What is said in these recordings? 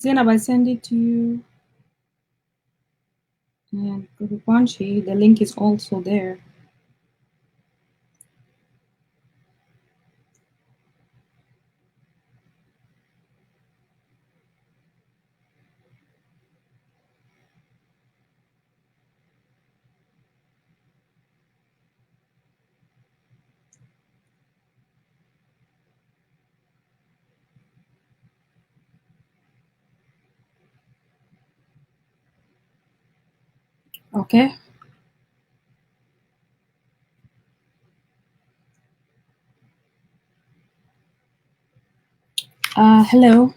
Zainab, I send it to you. And Kurupanchi, the link is also there. Okay. Hello.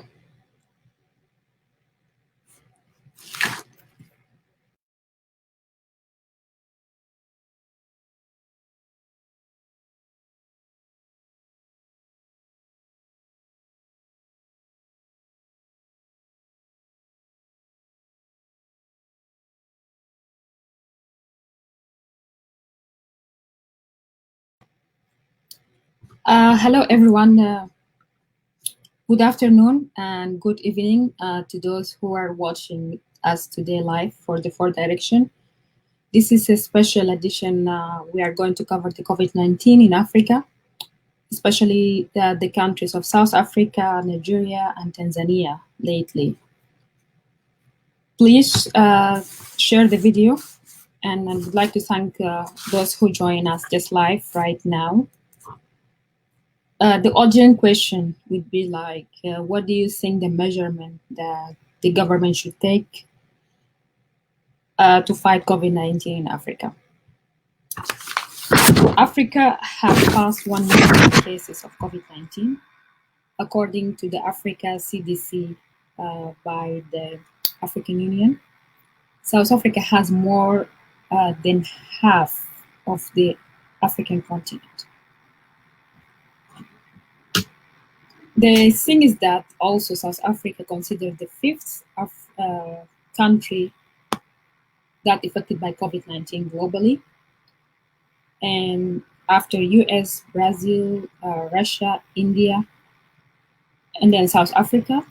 Hello, everyone. Good afternoon and good evening to those who are watching us today live for the Fourth Direction. This is a special edition. We are going to cover the COVID-19 in Africa, especially the countries of South Africa, Nigeria, and Tanzania lately. Please share the video, and I would like to thank those who join us just live right now. The audience question would be like, what do you think the measurement that the government should take to fight COVID-19 in Africa? Africa has passed 1 million cases of COVID-19, according to the Africa CDC by the African Union. South Africa has more than half of the African continent. The thing is that also South Africa considered the fifth country that affected by COVID-19 globally. And after US, Brazil, Russia, India, and then South Africa,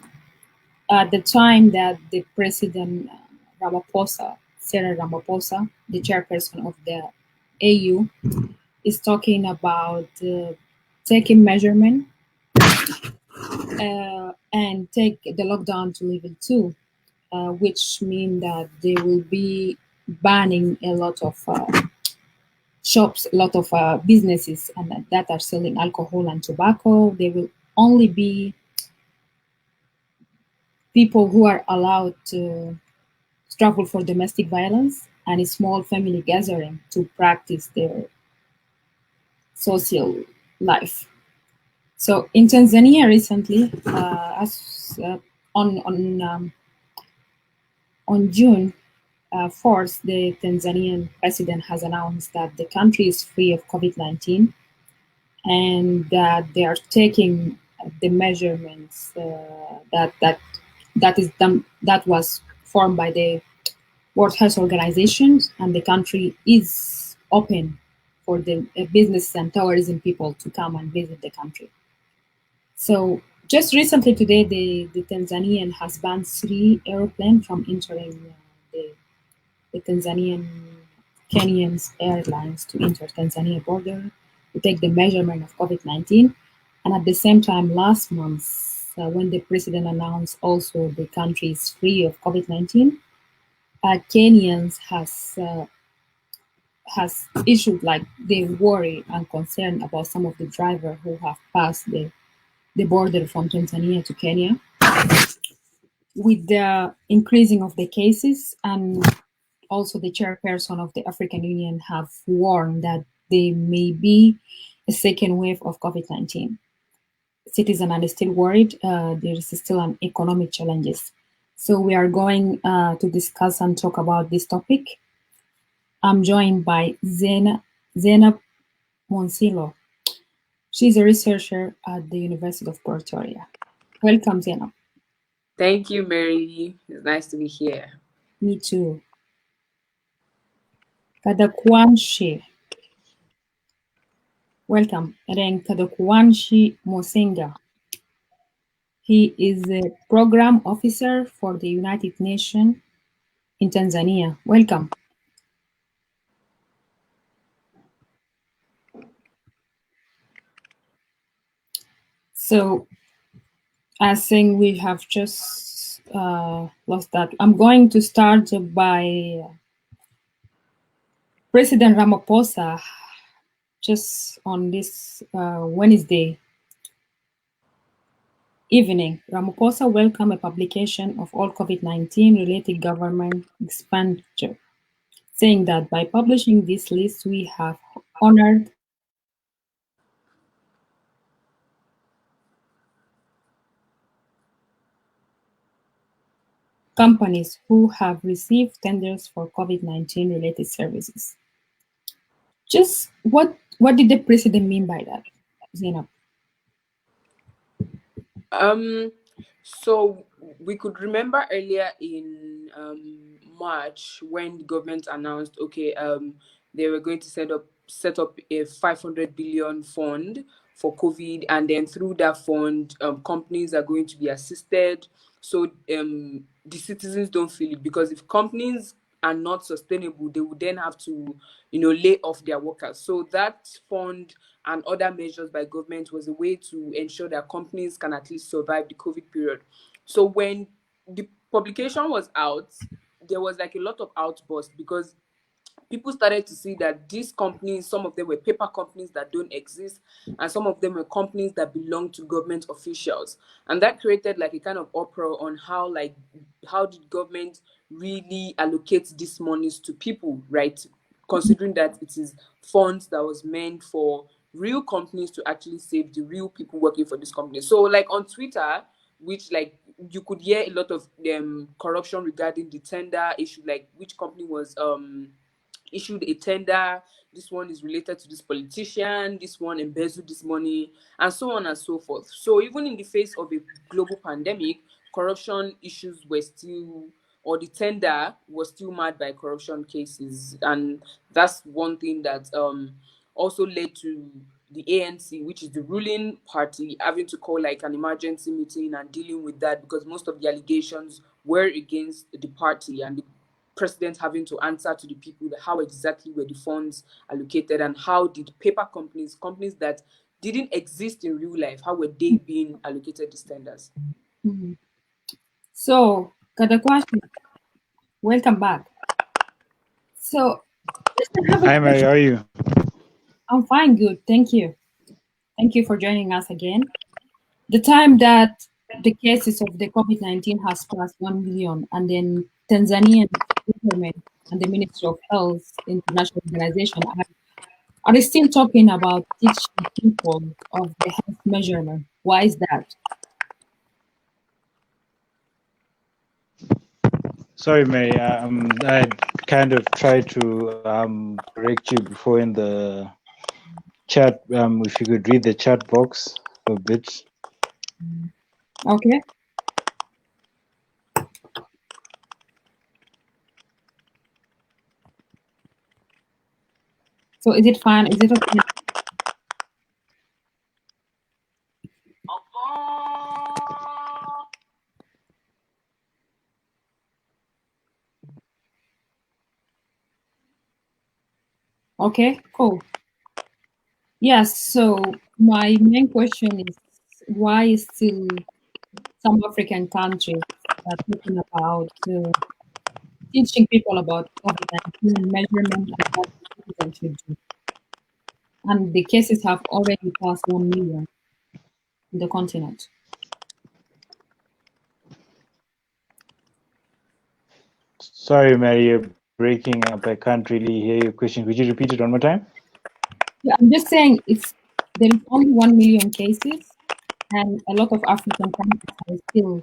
at the time that the President Ramaphosa, Cyril Ramaphosa, the chairperson of the AU, is talking about taking measurement and take the lockdown to level 2, which mean that they will be banning a lot of shops, a lot of businesses and that are selling alcohol and tobacco. They will only be people who are allowed to struggle for domestic violence and a small family gathering to practice their social life. So in Tanzania recently, on June 4th, the Tanzanian president has announced that the country is free of COVID-19 and that they are taking the measurements that was formed by the World Health Organization, and the country is open for the business and tourism people to come and visit the country. So just recently today, the Tanzanian has banned 3 airplanes from entering the Tanzanian Kenyan's airlines to enter Tanzania border to take the measurement of COVID-19. And at the same time, last month, when the president announced also the country is free of COVID-19, Kenyans has issued like they worry and concern about some of the drivers who have passed the border from Tanzania to Kenya. With the increasing of the cases, and also the chairperson of the African Union have warned that there may be a second wave of COVID-19. Citizens are still worried. There is still an economic challenges. So we are going to discuss and talk about this topic. I'm joined by Zena Monsilo. She's a researcher at the University of Pretoria. Welcome, Zena. Thank you, Mary. It's nice to be here. Me too. Kadakuanshi. Welcome. And then Kadakuanshi Mosenga. He is a program officer for the United Nations in Tanzania. Welcome. So I think we have just lost that. I'm going to start by President Ramaphosa. Just on this Wednesday evening, Ramaphosa welcomed a publication of all COVID-19 related government expenditure, saying that by publishing this list, we have honored companies who have received tenders for COVID-19 related services. Just what did the president mean by that, Zainab? So we could remember earlier in March when the government announced, okay, they were going to set up a 500 billion fund for COVID, and then through that fund, companies are going to be assisted. So the citizens don't feel it, because if companies are not sustainable, they would then have to, lay off their workers. So that fund and other measures by government was a way to ensure that companies can at least survive the COVID period. So when the publication was out, there was like a lot of outbursts, because people started to see that these companies, some of them were paper companies that don't exist, and some of them were companies that belong to government officials. And that created like a kind of uproar on how did government really allocate these monies to people, right? Considering that it is funds that was meant for real companies to actually save the real people working for this company. So like on Twitter, which like you could hear a lot of corruption regarding the tender issue, like which company was issued a tender, this one is related to this politician, this one embezzled this money, and so on and so forth. So even in the face of a global pandemic, corruption issues were still, or the tender was still marred by corruption cases. And that's one thing that also led to the ANC, which is the ruling party, having to call like an emergency meeting and dealing with that, because most of the allegations were against the party, and the president having to answer to the people how exactly were the funds allocated, and how did paper companies that didn't exist in real life, how were they being allocated these tenders. Mm-hmm. So, Kadakwashi, welcome back. So, Hi, Mary. How are you? I'm fine, good. Thank you. Thank you for joining us again. The time that the cases of the COVID-19 has passed 1 million, and then Tanzanian government and the Ministry of Health International Organization are still talking about teaching people of the health measurement. Why is that? Sorry, Mary. I kind of tried to correct you before in the chat. If you could read the chat box a bit. Okay. So is it fine? Is it okay? Okay, cool. Yes, so my main question is why still some African countries are talking about teaching people about COVID-19 measurement and what citizens should do. And the cases have already passed 1 million in the continent. Sorry, Mary. You're breaking up. I can't really hear your question. Could you repeat it one more time? Yeah, I'm just saying there is only 1 million cases, and a lot of African countries are still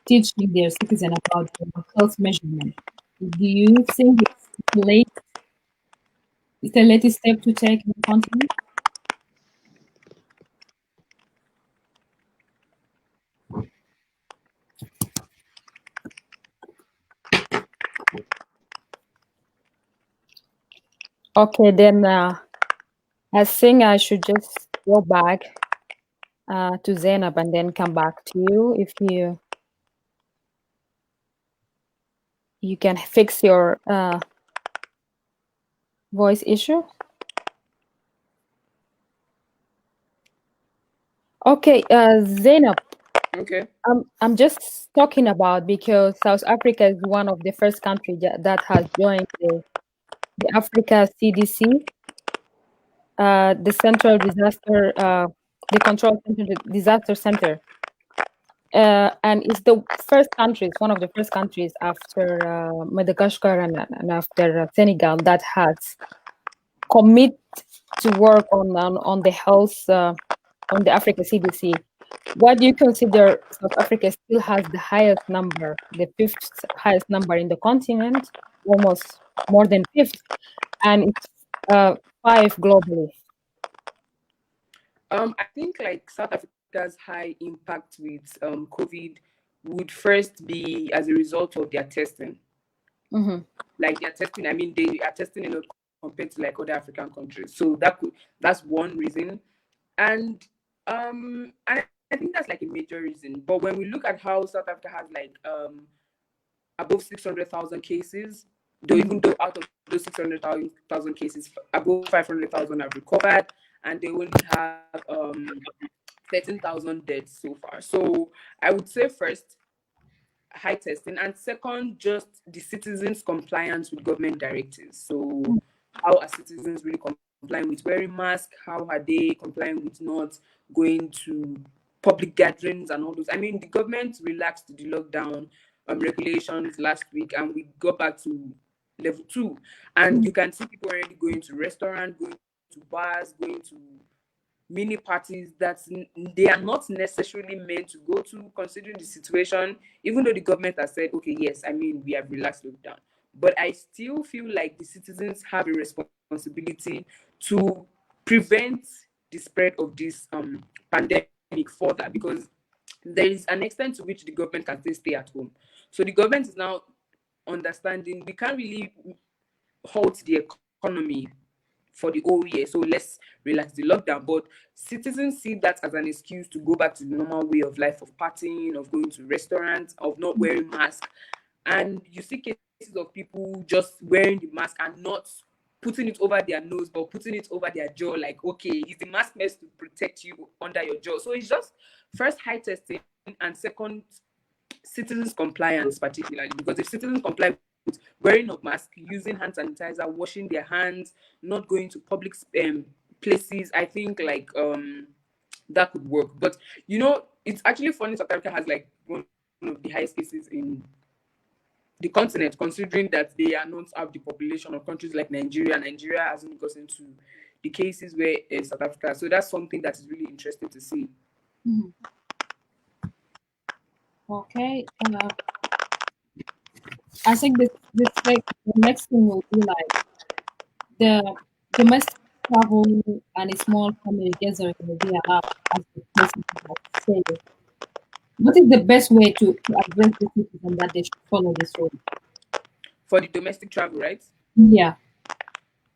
teaching their citizens about the health measurement. Do you think it's a late step to take in the continent? Okay, then I think I should just go back to Zainab and then come back to you if you can fix your voice issue. Okay, Zainab. Okay. I'm just talking about because South Africa is one of the first countries that has joined the Africa CDC, the Central Disaster, the Control Center, the Disaster Center. And it's the first countries, one of the first countries after Madagascar and after Senegal that has commit to work on the health on the Africa CDC. What do you consider South Africa still has the highest number, the fifth highest number in the continent, almost more than fifth, and it's five globally? I think like South Africa's high impact with COVID would first be as a result of their testing. Mm-hmm. Like their testing, I mean, they are testing a lot compared to like other African countries. So that's one reason. And I think that's like a major reason. But when we look at how South Africa has like above 600,000 cases, though even though out of those 600,000 cases, above 500,000 have recovered, and they only have 13,000 deaths so far. So I would say first, high testing, and second, just the citizens' compliance with government directives. So how are citizens really complying with wearing masks? How are they complying with not going to public gatherings and all those? I mean, the government relaxed the lockdown regulations last week, and we got back to level 2. And you can see people already going to restaurants, going to bars, going to mini parties that they are not necessarily meant to go to, considering the situation, even though the government has said, okay, yes, I mean, we have relaxed lockdown. But I still feel like the citizens have a responsibility to prevent the spread of this pandemic further, because there is an extent to which the government can still stay at home. So the government is now understanding we can't really halt the economy for the whole year, so let's relax the lockdown. But citizens see that as an excuse to go back to the normal way of life, of partying, of going to restaurants, of not wearing masks. And you see cases of people just wearing the mask and not putting it over their nose, but putting it over their jaw, like, okay, is the mask meant to protect you under your jaw? So it's just first high testing, and second, citizens compliance, particularly because if citizens comply with wearing of mask, using hand sanitizer, washing their hands, not going to public places, I think like that could work. But you know, it's actually funny, South Africa has like one of the highest cases in the continent, considering that they are not have the population of countries like Nigeria. Nigeria hasn't gotten to the cases where South Africa. So that's something that is really interesting to see. Mm-hmm. Okay. I think the next thing will be like the domestic travel and a small family gathering will be allowed as the president has said. What is the best way to address the citizen that they should follow this rule? For the domestic travel, right? Yeah.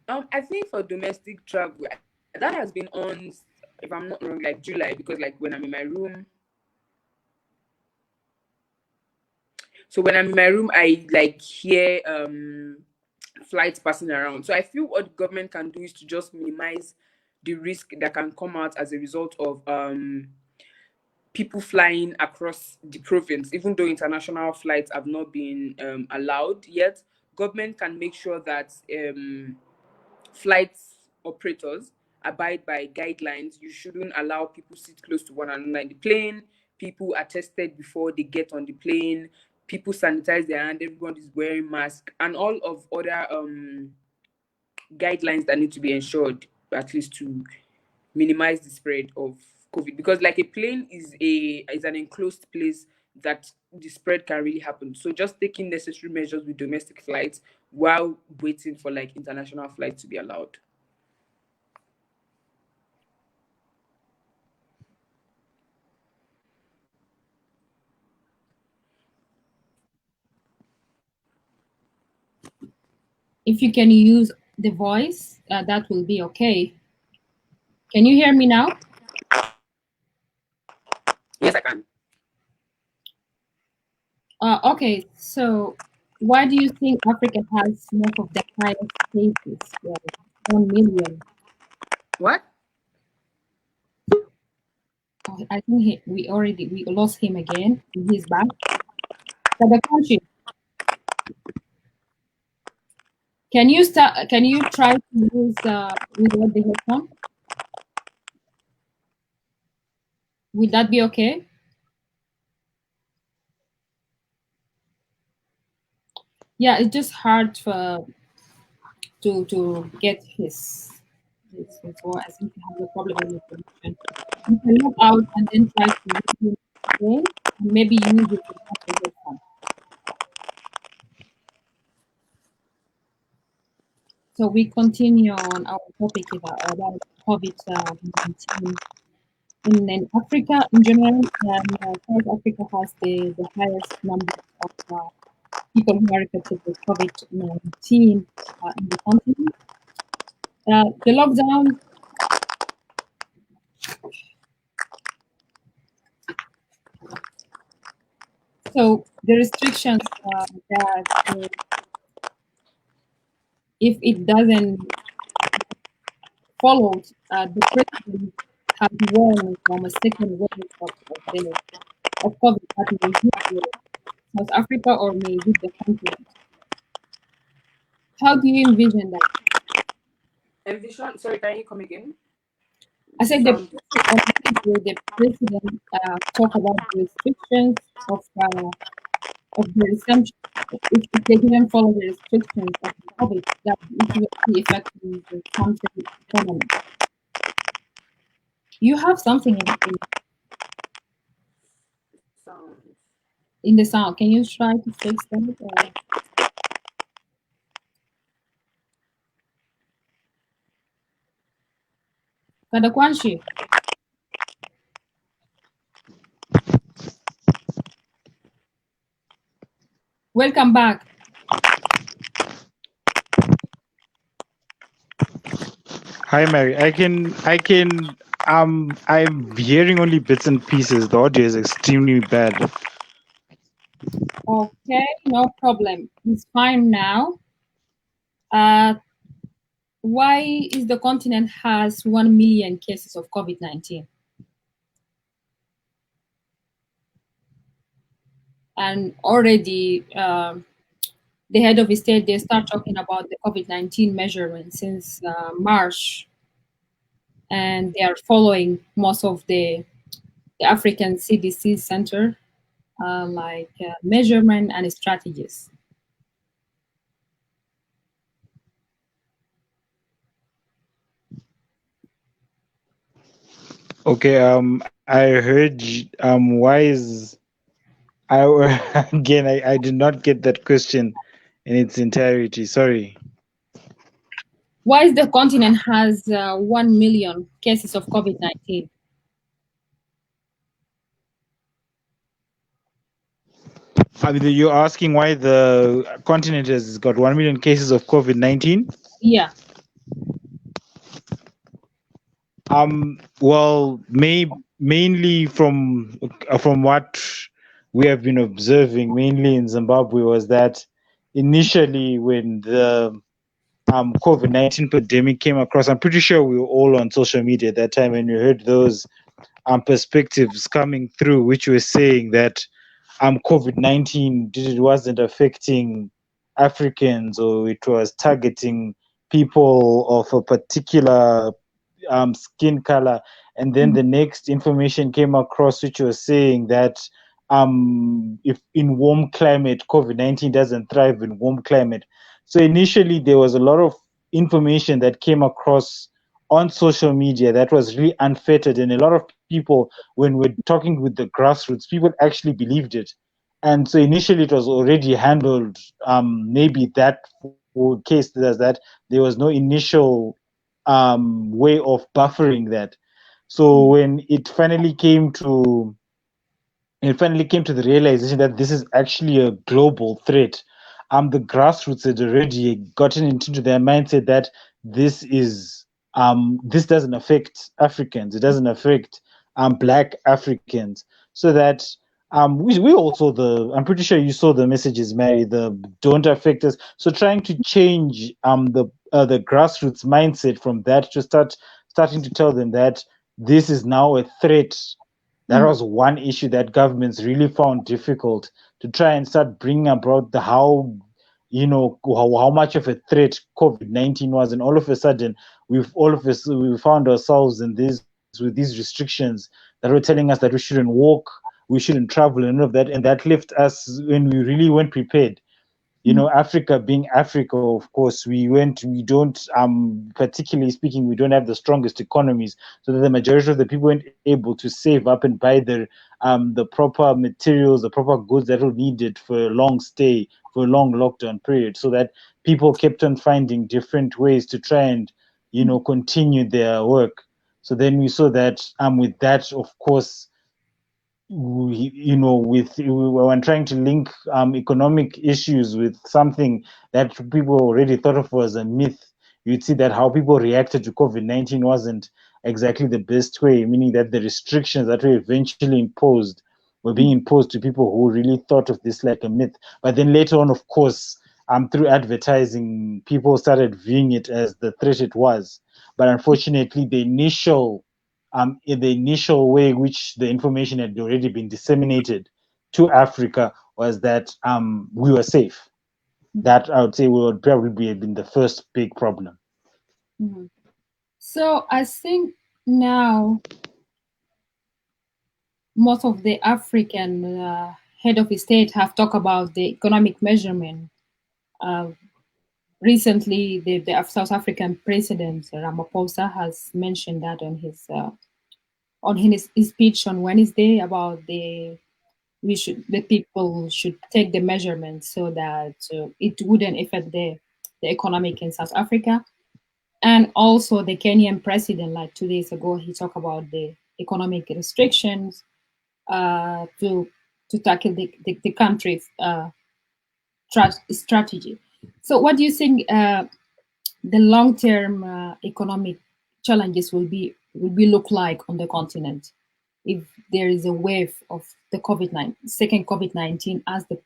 I think for domestic travel, that has been on, if I'm not wrong, like July, because like when I'm in my room. So when I'm in my room, I like hear flights passing around. So I feel what the government can do is to just minimize the risk that can come out as a result of people flying across the province, even though international flights have not been allowed yet. Government can make sure that flight operators abide by guidelines. You shouldn't allow people sit close to one another in the plane. People are tested before they get on the plane. People sanitize their hand. Everyone is wearing mask, and all of other guidelines that need to be ensured, at least to minimize the spread of COVID. Because like a plane is an enclosed place that the spread can really happen. So just taking necessary measures with domestic flights while waiting for like international flights to be allowed. If you can use the voice, that will be okay. Can you hear me now? Okay, so why do you think Africa has most of the highest cases? 1 million. What? Oh, I think we lost him again. He's back. So the country. Can you start? Can you try to use without the headphone? Will that be okay? Yeah, it's just hard for to get his voice. I think he has a problem with the connection. You can log out and then try to use it again, and maybe use it without the headphone. So we continue on our topic about COVID-19. In Africa in general, South Africa has the highest number of people who are affected with COVID-19 in the continent. The lockdown, so the restrictions that if it doesn't follow, the president has warned from a second wave of COVID that may hit South Africa or may hit the continent. How do you envision that? Envision. Sorry, can you come again? I said Sound. the president talk about the restrictions of the resumption. If they didn't follow the restrictions of the COVID, that it will be affecting the country economy. You have something Sound. in the sound. Can you try to fix that? Kadakwanshi, welcome back. Hi, Mary. I'm hearing only bits and pieces. The audio is extremely bad. Okay, no problem. It's fine now. Why is the continent has 1 million cases of COVID-19? And already the head of state, they start talking about the COVID-19 measurement since March, and they are following most of the African CDC center, measurement and strategies. Okay. I heard. Why is I again? I did not get that question in its entirety. Sorry. Why is the continent has 1 million cases of COVID-19? You're asking why the continent has got 1 million cases of COVID-19? Yeah. Well, mainly from what we have been observing, mainly in Zimbabwe, was that initially when the COVID-19 pandemic came across, I'm pretty sure we were all on social media at that time, and we heard those perspectives coming through, which were saying that COVID-19 wasn't affecting Africans, or it was targeting people of a particular skin color. And then the next information came across, which was saying that if in warm climate, COVID-19 doesn't thrive in warm climate. So initially, there was a lot of information that came across on social media that was really unfettered, and a lot of people, when we're talking with the grassroots, people actually believed it. And so initially, it was already handled. Maybe that case does that. There was no initial way of buffering that. So when it finally came to the realization that this is actually a global threat, the grassroots had already gotten into their mindset that this doesn't affect Africans, it doesn't affect Black Africans, so that we also I'm pretty sure you saw the messages, Mary, the don't affect us. So trying to change the grassroots mindset from that to starting to tell them that this is now a threat. That was one issue that governments really found difficult to try and start bringing about the how how much of a threat COVID-19 was, and all of a sudden we found ourselves in these restrictions that were telling us that we shouldn't walk, we shouldn't travel, and all of that, and that left us when we really weren't prepared. Africa being Africa, of course, we don't, particularly speaking, we don't have the strongest economies, so that the majority of the people weren't able to save up and buy the proper materials, the proper goods that were needed for a long stay, for a long lockdown period, so that people kept on finding different ways to try and, continue their work. So then we saw that, with that, of course, when trying to link economic issues with something that people already thought of as a myth, you'd see that how people reacted to COVID-19 wasn't exactly the best way, meaning that the restrictions that were eventually imposed were being imposed to people who really thought of this like a myth. But then later on, of course, through advertising, people started viewing it as the threat it was. But unfortunately, in the initial way which the information had already been disseminated to Africa was that we were safe. That I would say would probably have been the first big problem. So I think now most of the African head of state have talked about the economic measurement. Recently, the South African president Ramaphosa has mentioned that on his speech on Wednesday about the people should take the measurements so that it wouldn't affect the economic in South Africa. And also the Kenyan president, like 2 days ago, he talked about the economic restrictions to tackle the country's strategy. So what do you think the long-term economic challenges will be look like on the continent if there is a wave of the second COVID-19, as the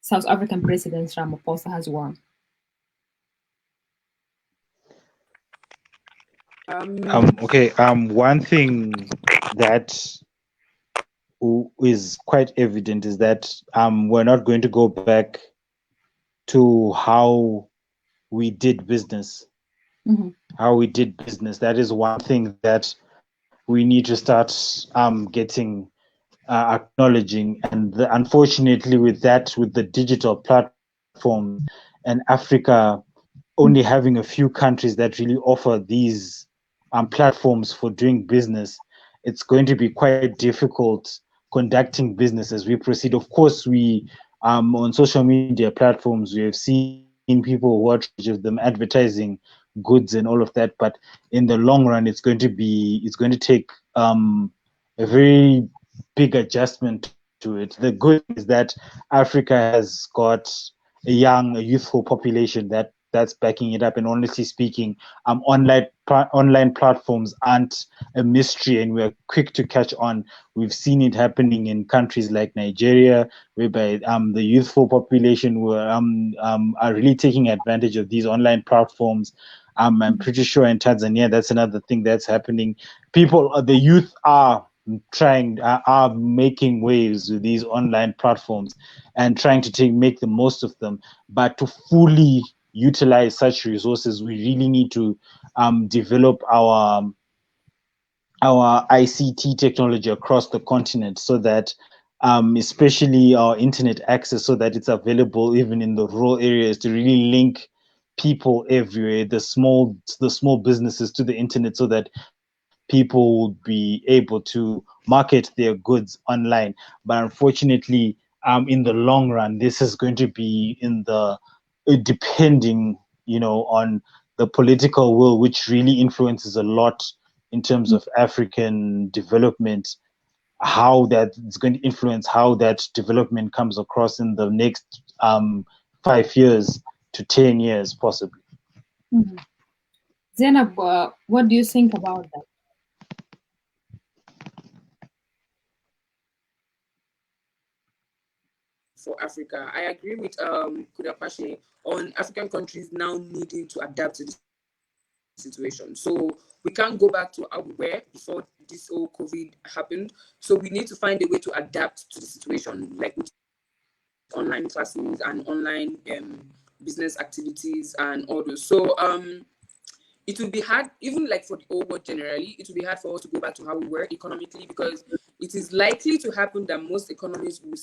South African President Ramaphosa has warned? Okay. One thing that is quite evident is that we're not going to go back to how we did business. How we did business. That is one thing that we need to start getting acknowledging. And unfortunately, with the digital platforms and Africa only having a few countries that really offer these platforms for doing business, it's going to be quite difficult conducting business as we proceed. Of course, we on social media platforms, we have seen people who are of them advertising goods and all of that, but in the long run, it's going to take a very big adjustment to it. The good thing is that Africa has got a youthful population that's backing it up. And honestly speaking, online platforms aren't a mystery, and we're quick to catch on. We've seen it happening in countries like Nigeria, whereby the youthful population are really taking advantage of these online platforms. I'm pretty sure in Tanzania that's another thing that's happening. The youth are making waves with these online platforms and trying to make the most of them. But to fully utilize such resources, we really need to develop our ICT technology across the continent, so that especially our internet access, so that it's available even in the rural areas, to really link people everywhere, the small businesses to the internet, so that people would be able to market their goods online. But unfortunately, in the long run, this is going to be depending, on the political will, which really influences a lot in terms of African development, how that is going to influence how that development comes across in the next 5 years to 10 years, possibly. Zainab, what do you think about that? for Africa. I agree with Kudapashe on African countries now needing to adapt to this situation. So we can't go back to how we were before this whole COVID happened. So we need to find a way to adapt to the situation, like with online classes and online business activities and all those. So it will be hard, even like for the whole world generally, it will be hard for us to go back to how we were economically, because it is likely to happen that most economies will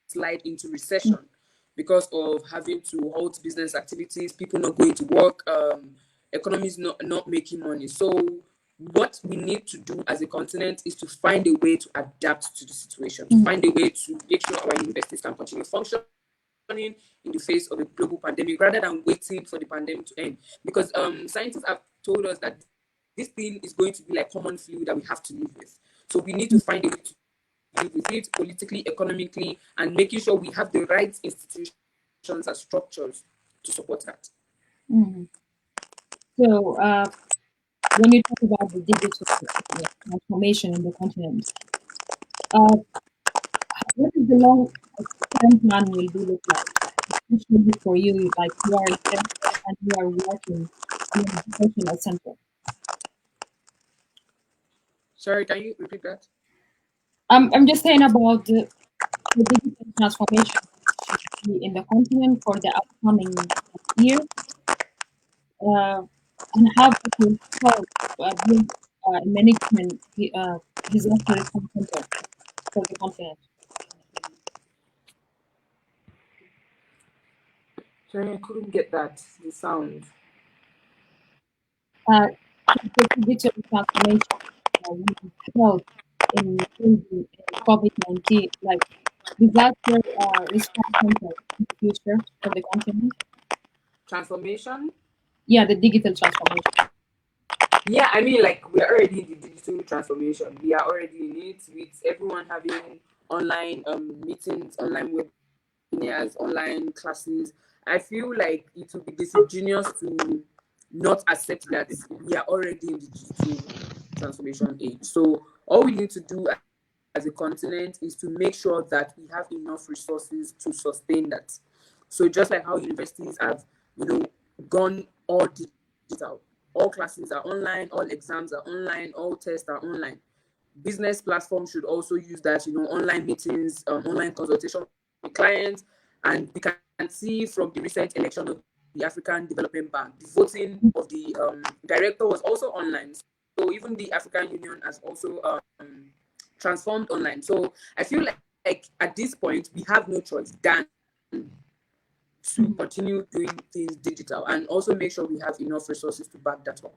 slide into recession because of having to halt business activities, people not going to work, economies not making money. So what we need to do as a continent is to find a way to adapt to the situation, to find a way to make sure our universities can continue functioning in the face of a global pandemic rather than waiting for the pandemic to end. Because scientists have told us that this thing is going to be like common flu that we have to live with. So we need to find a way to live with it politically, economically, and making sure we have the right institutions and structures to support that. So when you talk about the digital transformation in the continent, what is the long-term plan will be look like? Especially for you, like you are a center and you are working in an educational center. Sorry, can you repeat that? I'm just saying about the digital transformation should be in the continent for the upcoming year, and how it will help build management disaster response center for the continent. Sorry, I couldn't get that, the sound. The digital transformation will help in COVID-19, like disaster response center in the future for the continent. Transformation? Yeah, the digital transformation. Yeah, I mean, like, we're already in the digital transformation. We are already in it, with everyone having online meetings, online webinars, online classes. I feel like it would be disingenuous to not accept that we are already in the digital transformation age. So all we need to do as a continent is to make sure that we have enough resources to sustain that. So just like how universities have, gone all digital, all classes are online, all exams are online, all tests are online. Business platforms should also use that, online meetings, online consultation with clients. And we can see from the recent election of the African Development Bank, the voting of the director was also online. So even the African Union has also transformed online. So I feel like at this point, we have no choice than to continue doing things digital and also make sure we have enough resources to back that up.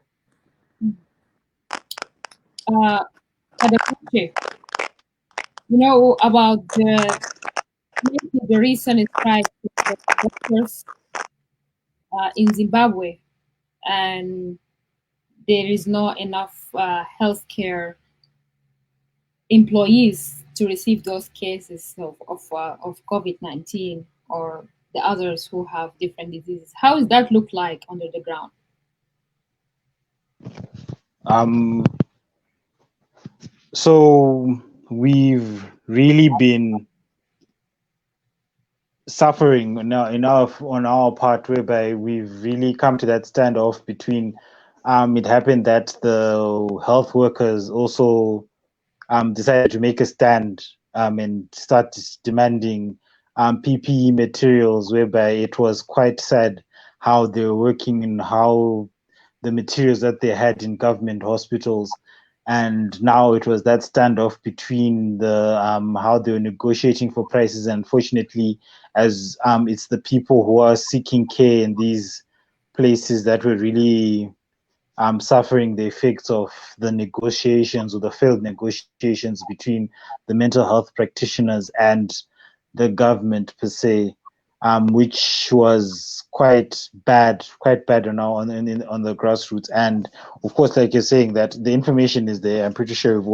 Kadakuche, you know about the recent strike of doctors in Zimbabwe, and there is not enough healthcare employees to receive those cases of COVID-19 or the others who have different diseases. How does that look like under the ground? So we've really been suffering on our part, whereby we've really come to that standoff between it happened that the health workers also decided to make a stand and start demanding PPE materials, whereby it was quite sad how they were working and how the materials that they had in government hospitals. And now it was that standoff between the how they were negotiating for prices. And fortunately, as it's the people who are seeking care in these places that were really suffering the effects of the negotiations or the failed negotiations between the mental health practitioners and the government per se, which was quite bad on the grassroots. And of course, like you're saying, that the information is there. I'm pretty sure it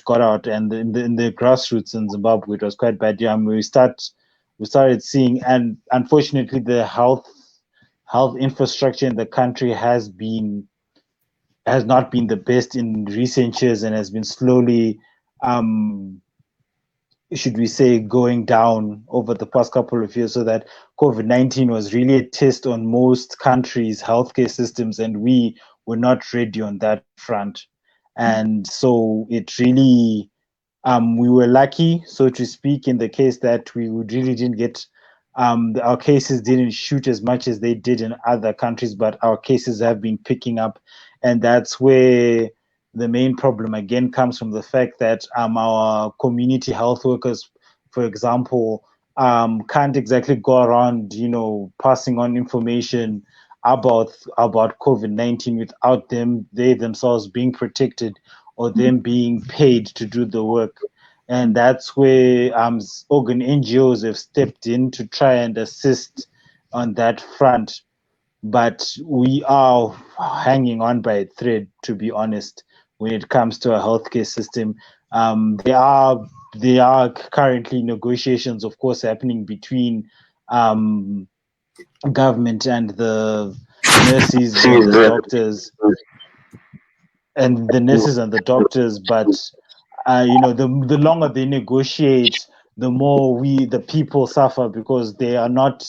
got out, and in the grassroots in Zimbabwe, it was quite bad. We started seeing, and unfortunately, the health infrastructure in the country has not been the best in recent years, and has been slowly should we say, going down over the past couple of years, so that COVID-19 was really a test on most countries' healthcare systems, and we were not ready on that front. And so it really, we were lucky, so to speak, in the case that we really didn't get, our cases didn't shoot as much as they did in other countries, but our cases have been picking up. And that's where the main problem again comes from, the fact that our community health workers, for example, can't exactly go around, passing on information about COVID-19 without they themselves being protected or them being paid to do the work. And that's where organ NGOs have stepped in to try and assist on that front. But we are hanging on by a thread, to be honest, when it comes to our healthcare system. There are currently negotiations, of course, happening between government and the nurses and the doctors, but the longer they negotiate, the more the people suffer, because they are not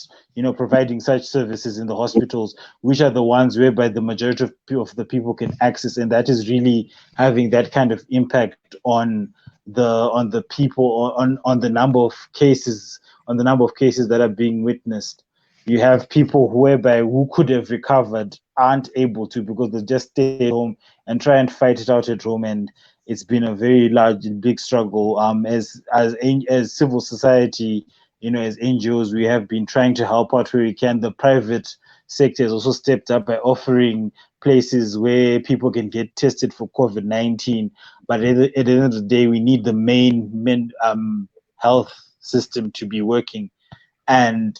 providing such services in the hospitals, which are the ones whereby the majority of the people can access. And that is really having that kind of impact on the people, on the number of cases, that are being witnessed. You have people who could have recovered aren't able to, because they just stay at home and try and fight it out at home. And it's been a very large and big struggle. As civil society, as NGOs, we have been trying to help out where we can. The private sector has also stepped up by offering places where people can get tested for COVID-19. But at the end of the day, we need the main health system to be working, and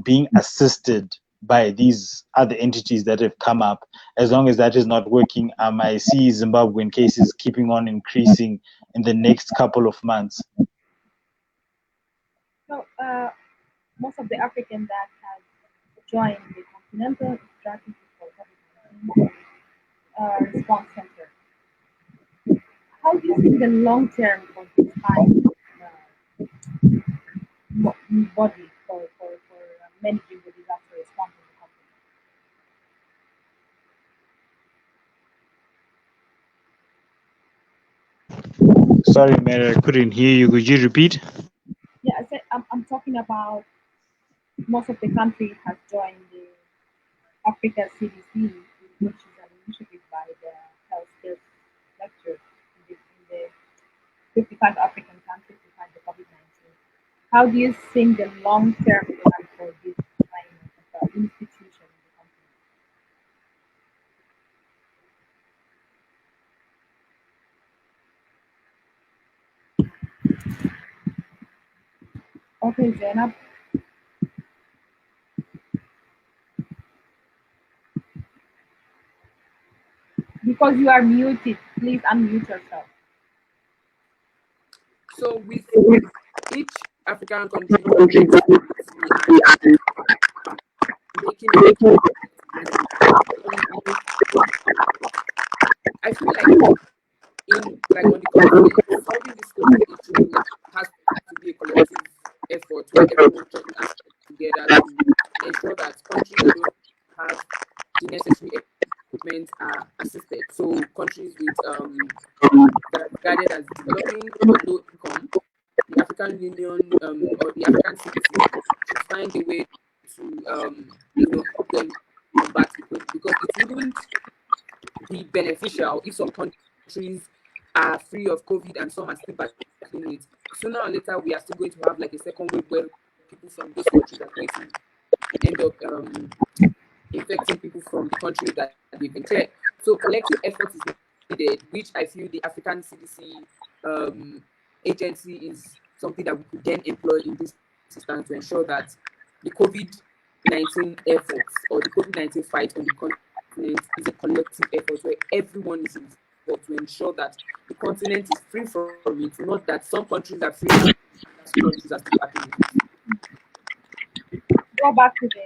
being assisted by these other entities that have come up. As long as that is not working, I see Zimbabwean cases keeping on increasing in the next couple of months. So, most of the Africans that have joined the Continental Strategy for COVID-19 Response Center, how do you see the long term for this kind of body for managing the disaster response in the country? Sorry, Mary, I couldn't hear you. Could you repeat? Yeah, I said I'm talking about most of the countries have joined the Africa CDC, which is an initiative by the healthcare sector in the 55 African countries to fight the COVID-19. How do you think the long-term plan for this kind of institution in the country? Okay, Zainab, because you are muted, please unmute yourself. So with each African country making I feel like on the continent, solving this COVID issue has to be a collective effort where everyone joins together to ensure that countries that don't have the necessary equipment are assisted. So countries with that are regarded as developing or low income, the African Union or the African CDC should find a way to help them combat it, because it wouldn't be beneficial if some countries are free of COVID and some are still battling it. Sooner or later, we are still going to have like a second wave where people from those countries are going to end up infecting people from the countries that they've been cleared. So collective effort is needed, which I feel the African CDC agency is something that we could then employ in this instance to ensure that the COVID-19 efforts or the COVID-19 fight on the continent is a collective effort where everyone is involved to ensure that the continent is free from it, not that some countries are free and some countries are still battling it. Go back to the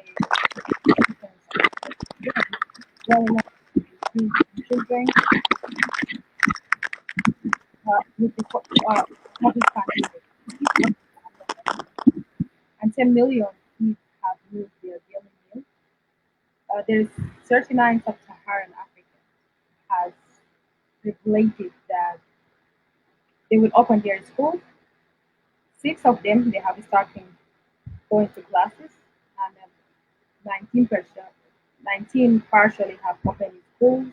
children with the COVID pandemic. 10 million kids have lose their daily meals. There's 39 sub-Saharan Africans has regulated that they will open their schools. Six of them they have started going to classes, and 19%, 19 partially have opened schools.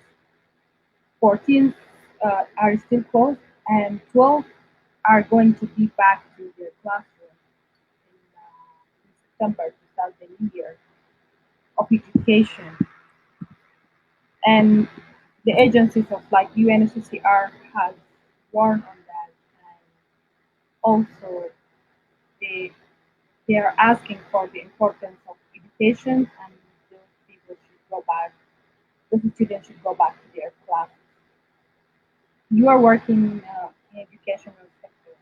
14 are still closed, and 12 are going to be back to their classroom in September to start the new year of education. And the agencies of like UNHCR has warned on that, and also they they are asking for the importance of education, and those people should go back. Those students should go back to their class. You are working in educational sector.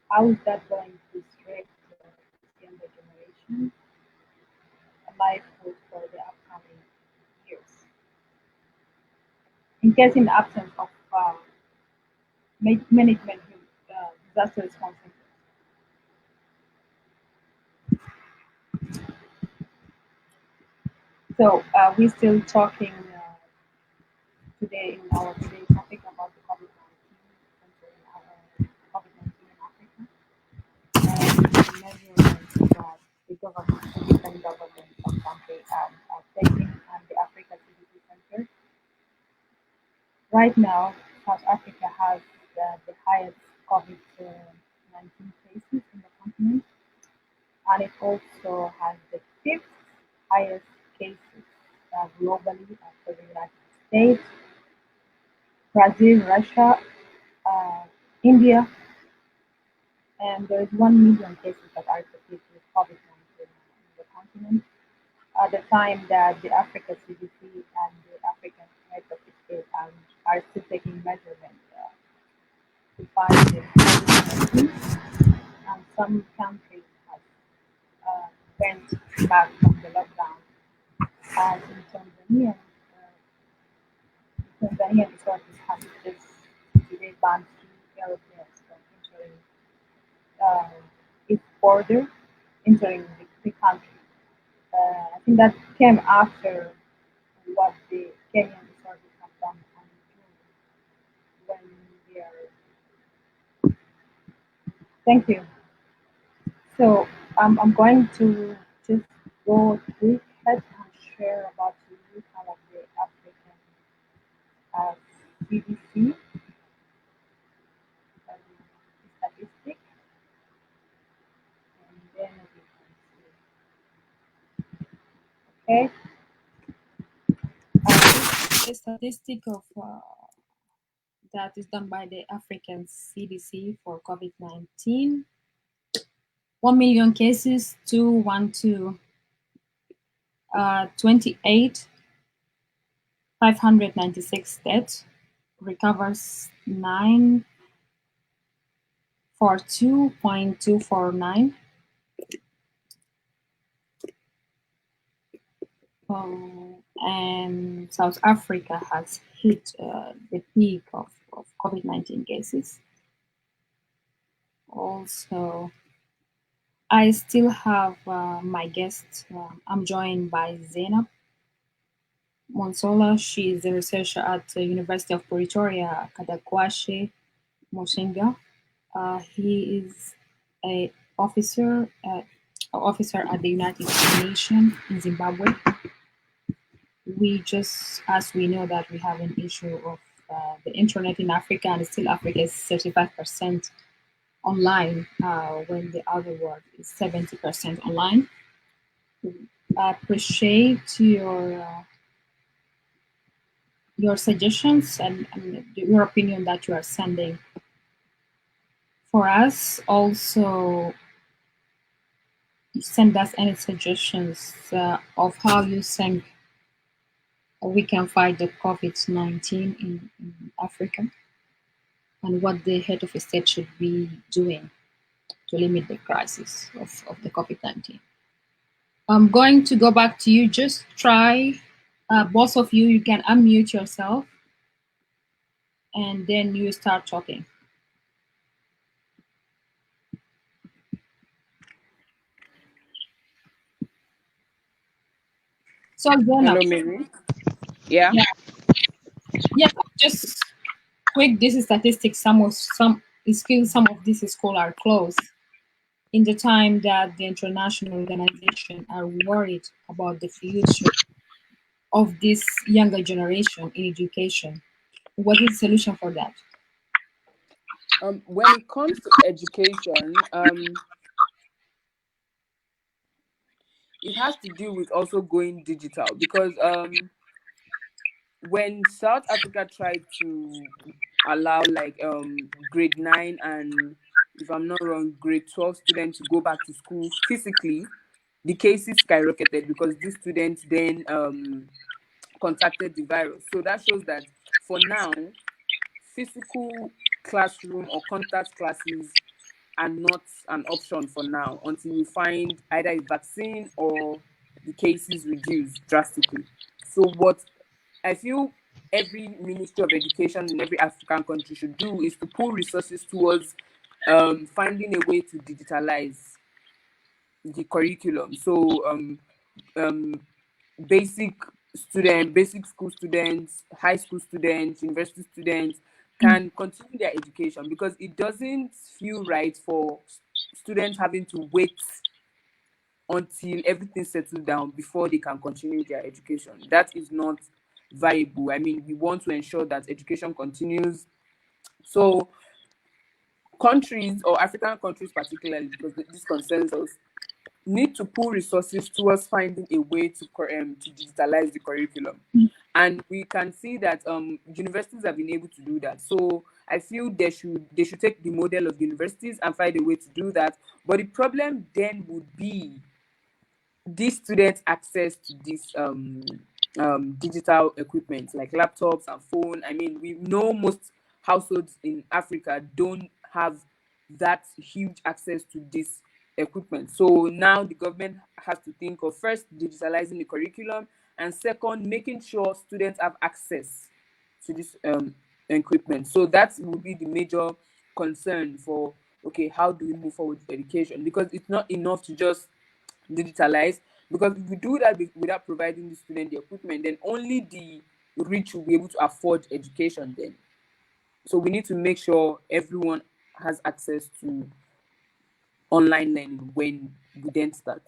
How is that going to shape this younger generation livelihood for the upcoming years? In case in the absence of management disaster response centers. So we're still talking today in our today's topic about the COVID-19 in Africa and the measures that the government, the different governments of countries are taking, and the Africa CDC Center. Right now, South Africa has the highest COVID-19 cases in the continent, and it also has the fifth highest cases globally after the United States, Brazil, Russia, uh, India, and there is 1 million cases that are associated with COVID-19 in the continent. At the time that the Africa CDC and the African Health of State are still taking measurements to find the COVID-19, and some countries have went back from the lockdown. As in Tanzania, Tanzania authorities have just today banned two aeroplanes from entering uh, its border, entering the country. I think that came after what the Kenyan authorities have done on June when they are. Thank you. So I'm going to just go quick ahead and share about you some of the African CDC statistics, and then we can see. Okay. The statistic of that is done by the African CDC for COVID-19. 1 million cases, 212, 28, 596 deaths, recovers 942.249. And South Africa has hit the peak of COVID-19 cases. Also, I still have my guest. I'm joined by Zainab Monsola. She is a researcher at the University of Pretoria, Kadakwashi, Mosinga. He is a officer at the United Nations in Zimbabwe. We just, as we know that we have an issue of the internet in Africa, and still Africa is 35% online when the other world is 70% online. I appreciate your suggestions and your opinion that you are sending for us. Also, send us any suggestions of how you think we can fight the COVID-19 in Africa, and what the head of state should be doing to limit the crisis of the COVID-19. I'm going to go back to you. Just try, both of you can unmute yourself, and then you start talking. So Zena, Hello, Mary. Yeah. yeah, just quick. This is statistics. Some of these schools are closed in the time that the international organization are worried about the future of this younger generation in education. What is the solution for that? When it comes to education, it has to do with also going digital because when South Africa tried to allow like grade 9 and, if I'm not wrong, grade 12 students to go back to school physically, the cases skyrocketed because these students then contacted the virus. So that shows that for now, physical classroom or contact classes are not an option for now until we find either a vaccine or the cases reduce drastically. So what I feel every Ministry of Education in every African country should do is to pull resources towards finding a way to digitalize the curriculum. So um, basic school students, high school students, university students can continue their education because it doesn't feel right for students having to wait until everything settles down before they can continue their education. That is not viable. I mean, we want to ensure that education continues. So countries, or African countries particularly, because this concerns us, need to pull resources towards finding a way to digitalize the curriculum. And we can see that universities have been able to do that. So I feel they should take the model of universities and find a way to do that. But the problem then would be these students access to this digital equipment like laptops and phone. I mean, we know most households in Africa don't have that huge access to this equipment. So now the government has to think of first digitalizing the curriculum, and second making sure students have access to this equipment. So that will be the major concern for, okay, how do we move forward with education? Because it's not enough to just digitalize, because if we do that without providing the student the equipment, then only the rich will be able to afford education then. So we need to make sure everyone has access to online learning when we then start.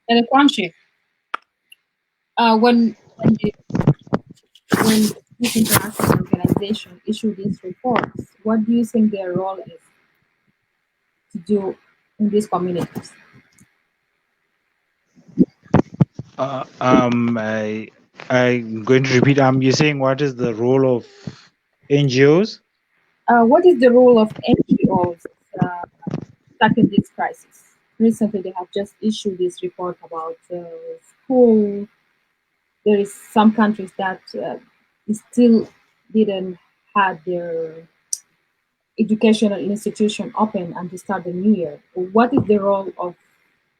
And the Kwanche, when this international organization issue these reports, what do you think their role is to do in these communities? I'm going to repeat. You're saying what is the role of NGOs? What is the role of NGOs tackling this crisis? Recently, they have just issued this report about school. There is some countries that still didn't have their educational institution open and to start the new year. What is the role of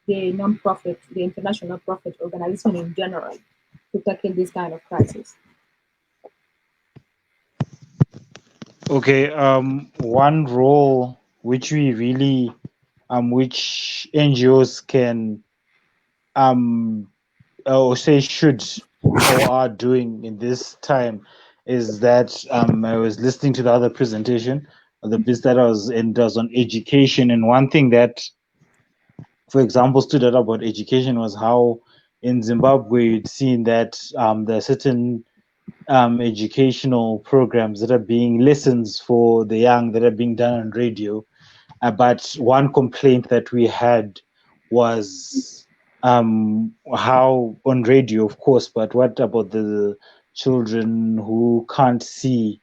the non-profit, the international non-profit organization in general to tackle this kind of crisis? Okay. One role which we really, which NGOs can, or say should or are doing in this time is that I was listening to the other presentation, the bit that was on education, and one thing that, for example, stood out about education was how in Zimbabwe you'd seen that there are certain educational programs that are being lessons for the young that are being done on radio. But one complaint that we had was how on radio, of course, but what about the children who can't see,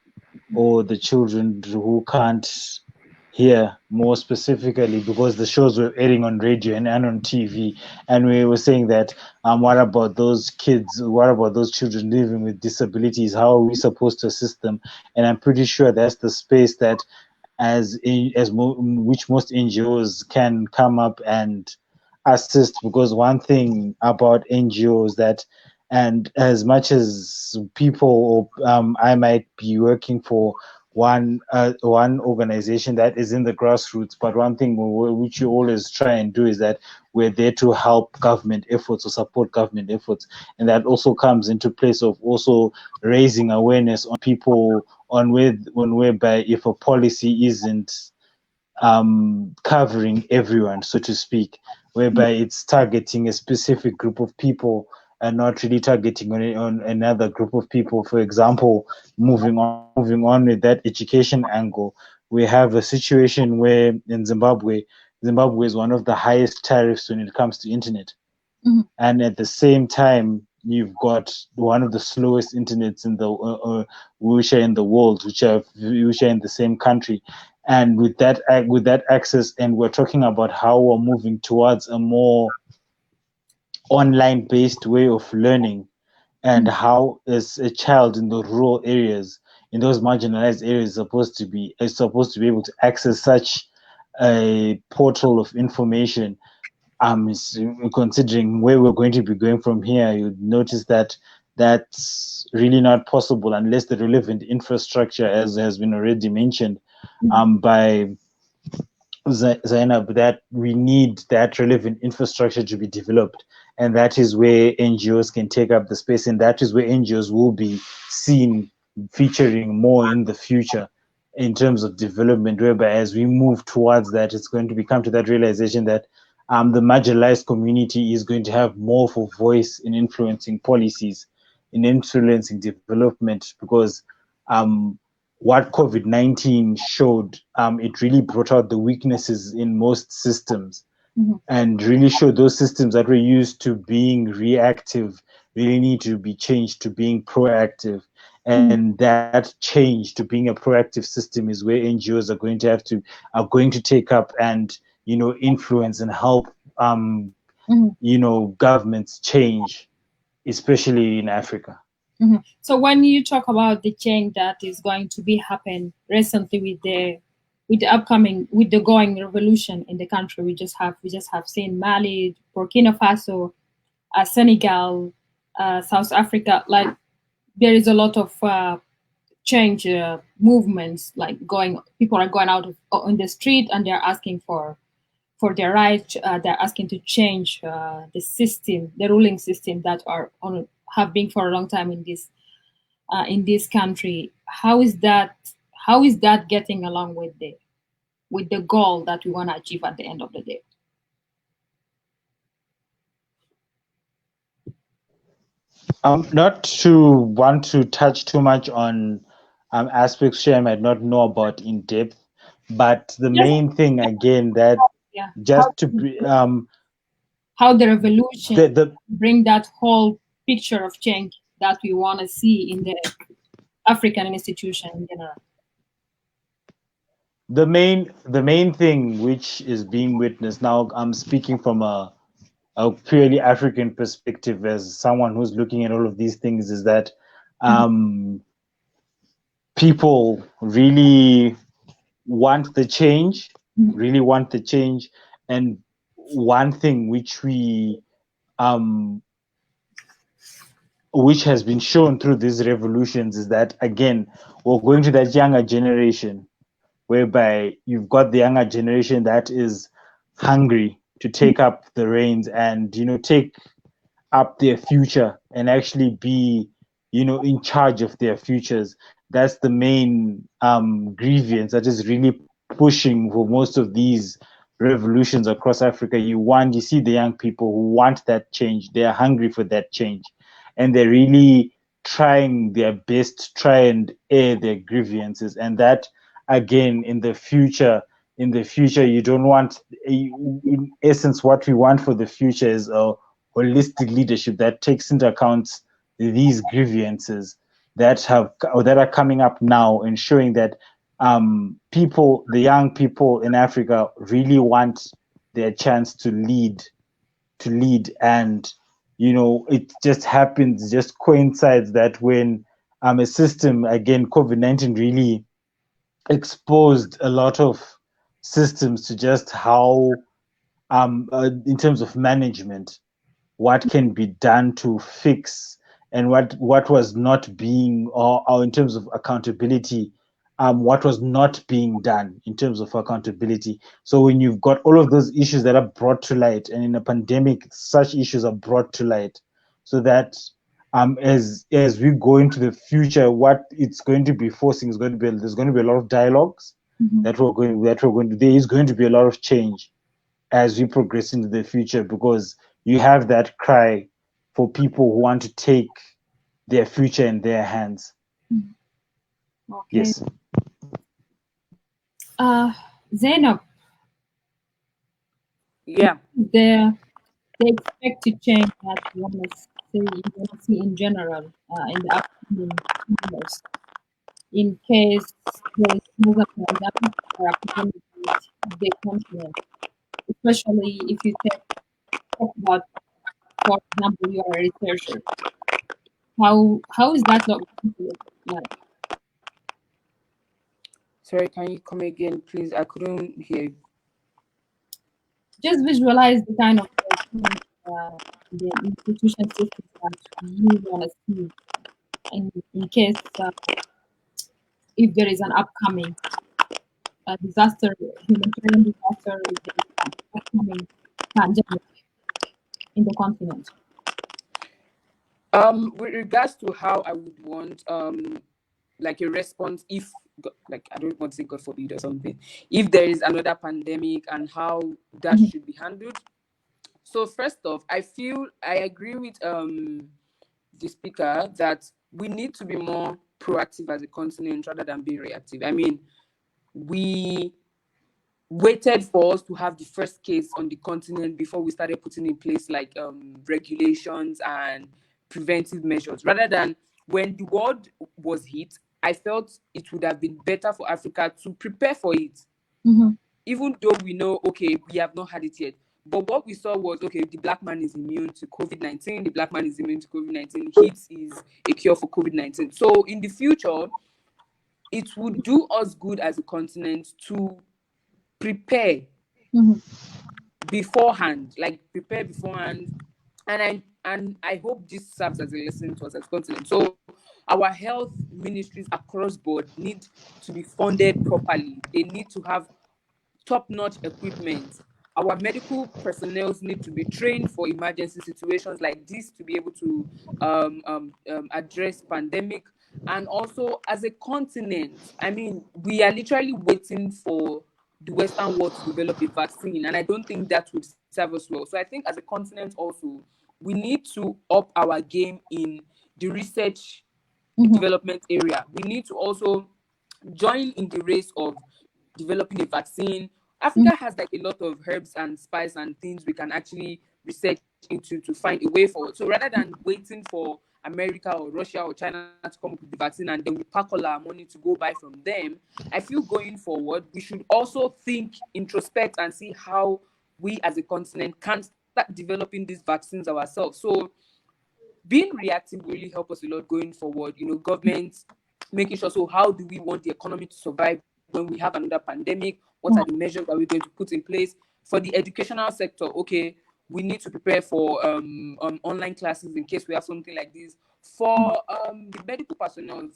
or the children who can't hear, more specifically, because the shows were airing on radio and on TV, and we were saying that what about those kids, what about those children living with disabilities, how are we supposed to assist them? And I'm pretty sure that's the space that which most NGOs can come up and assist, because one thing about NGOs that, and as much as people, I might be working for one organization that is in the grassroots, but one thing which you always try and do is that we're there to help government efforts or support government efforts, and that also comes into place of also raising awareness on people on whereby if a policy isn't covering everyone, so to speak, whereby it's targeting a specific group of people and not really targeting on another group of people. For example, moving on with that education angle, we have a situation where in Zimbabwe is one of the highest tariffs when it comes to internet. And at the same time, you've got one of the slowest internets in the which are in the world, which are in the same country. And with that access, and we're talking about how we're moving towards a more online based way of learning, and how as a child in the rural areas, in those marginalized areas, is supposed to be able to access such a portal of information. Considering where we're going to be going from here, you'd notice that that's really not possible unless the relevant infrastructure, as has been already mentioned by Zainab, that we need that relevant infrastructure to be developed. And that is where NGOs can take up the space, and that is where NGOs will be seen featuring more in the future in terms of development, whereby as we move towards that, it's going to become to that realization that the marginalized community is going to have more of a voice in influencing policies, in influencing development, because what COVID-19 showed, it really brought out the weaknesses in most systems, and really showed those systems that were used to being reactive really need to be changed to being proactive. And that change to being a proactive system is where NGOs are going to take up and influence and help governments change, especially in Africa. So when you talk about the change that is going to be happen recently with the going revolution in the country, we just have seen Mali, Burkina Faso, Senegal, South Africa. Like there is a lot of change movements, like people are going out on the street and they're asking for their rights. They're asking to change the system, the ruling system that have been for a long time in this country. How is that getting along with the goal that we want to achieve at the end of the day? Not to want to touch too much on aspects I might not know about in depth, but the main thing again that how the revolution bring that whole picture of change that we want to see in the African institution in general. The main thing which is being witnessed now, I'm speaking from a purely African perspective as someone who's looking at all of these things, is that people really want the change, and one thing which has been shown through these revolutions is that, again, we're going to that younger generation, whereby you've got the younger generation that is hungry to take up the reins and take up their future and actually be in charge of their futures. That's the main grievance that is really pushing for most of these revolutions across Africa. You see the young people who want that change. They are hungry for that change, and they're really trying their best to try and air their grievances. And that, again, in the future, you don't want, in essence, what we want for the future is a holistic leadership that takes into account these grievances that are coming up now, and showing that the young people in Africa really want their chance to lead, and it just coincides that when a system, again, COVID-19 really exposed a lot of systems to just how in terms of management, what can be done to fix, and what was not being, or in terms of accountability, what was not being done in terms of accountability. So when you've got all of those issues that are brought to light, and in a pandemic, such issues are brought to light, so that as we go into the future, what it's going to be forcing is going to be, there's going to be a lot of dialogues that we're going to, there is going to be a lot of change as we progress into the future, because you have that cry for people who want to take their future in their hands. Okay. Yes. Zainab, Yeah. the expected change that you want to see in general in the upcoming years, in case there is another pandemic or epidemic with the continent, especially if you talk about, for example, you are a researcher. How is that not like? Sorry, can you come again, please? I couldn't hear you. Just visualize the kind of the institution systems that you want to see in case if there is an upcoming disaster, humanitarian disaster, if there is an upcoming pandemic in the continent. With regards to how I would want like a response if, like, I don't want to say God forbid or something, if there is another pandemic, and how that should be handled. So first off, I agree with the speaker that we need to be more proactive as a continent rather than being reactive. I mean, we waited for us to have the first case on the continent before we started putting in place like regulations and preventive measures. Rather than when the world was hit, I felt it would have been better for Africa to prepare for it. Even though we know, okay, we have not had it yet. But what we saw was, okay, the black man is immune to COVID-19. The black man is immune to COVID-19. Heat is a cure for COVID-19. So in the future, it would do us good as a continent to prepare beforehand, and I hope this serves as a lesson to us as a continent. So our health ministries across board need to be funded properly. They need to have top-notch equipment. Our medical personnel need to be trained for emergency situations like this to be able to address pandemic. And also, as a continent, I mean, we are literally waiting for the Western world to develop a vaccine, and I don't think that would serve us well. So I think as a continent also, we need to up our game in the research development area. We need to also join in the race of developing a vaccine. Africa has like a lot of herbs and spice and things we can actually research into to find a way forward. So rather than waiting for America or Russia or China to come up with the vaccine and then we pack all our money to go buy from them, I feel going forward, we should also think, introspect, and see how we as a continent can start developing these vaccines ourselves. So being reactive really help us a lot going forward. You know, governments making sure, so how do we want the economy to survive when we have another pandemic? What are the measures that we're going to put in place? For the educational sector, okay, we need to prepare for online classes in case we have something like this. For the medical personnel,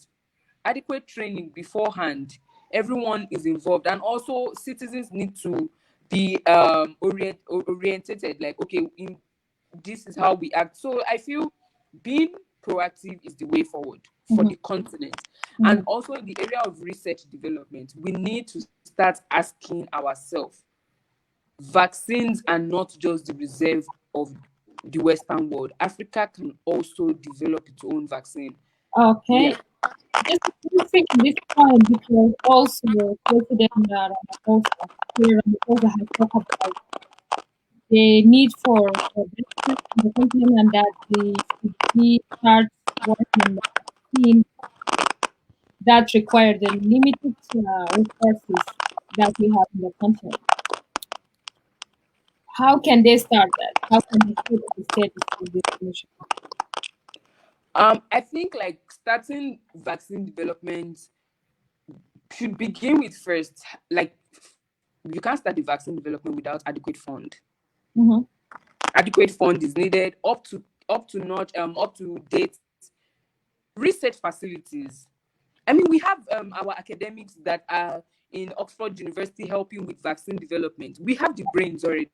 adequate training beforehand. Everyone is involved, and also citizens need to be orientated. Like, okay, this is how we act. So I feel being proactive is the way forward for the continent. And also in the area of research development, we need to start asking ourselves, vaccines are not just the reserve of the Western world. Africa can also develop its own vaccine. Okay. Yeah. Just think this point because also President Ramaphosa, here Ramaphosa has talked about the need for vaccines in the continent and that he starts working on the vaccine that require the limited resources that we have in the continent. How can they start that? How can they set the status for this mission? I think like starting vaccine development should begin with first, like you can't start the vaccine development without adequate fund. Adequate fund is needed, up to date research facilities. I mean, we have our academics that are in Oxford University helping with vaccine development. We have the brains already.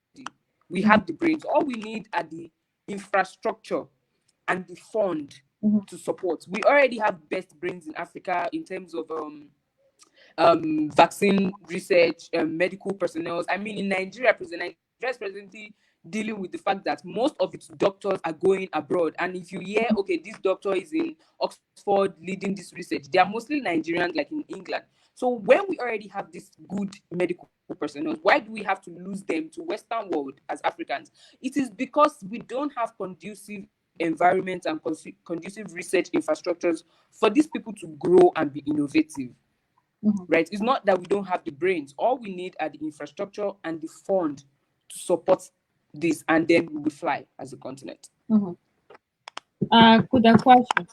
We have the brains. All we need are the infrastructure and the fund to support. We already have best brains in Africa in terms of vaccine research, medical personnel. I mean, in Nigeria is presently dealing with the fact that most of its doctors are going abroad. And if you hear, okay, this doctor is in Oxford leading this research, they are mostly Nigerians, like in England. So when we already have this good medical personnel, why do we have to lose them to Western world as Africans? It is because we don't have conducive environment and conducive research infrastructures for these people to grow and be innovative. Right? It's not that we don't have the brains. All we need are the infrastructure and the fund to support this, and then we will fly as a continent. Good question.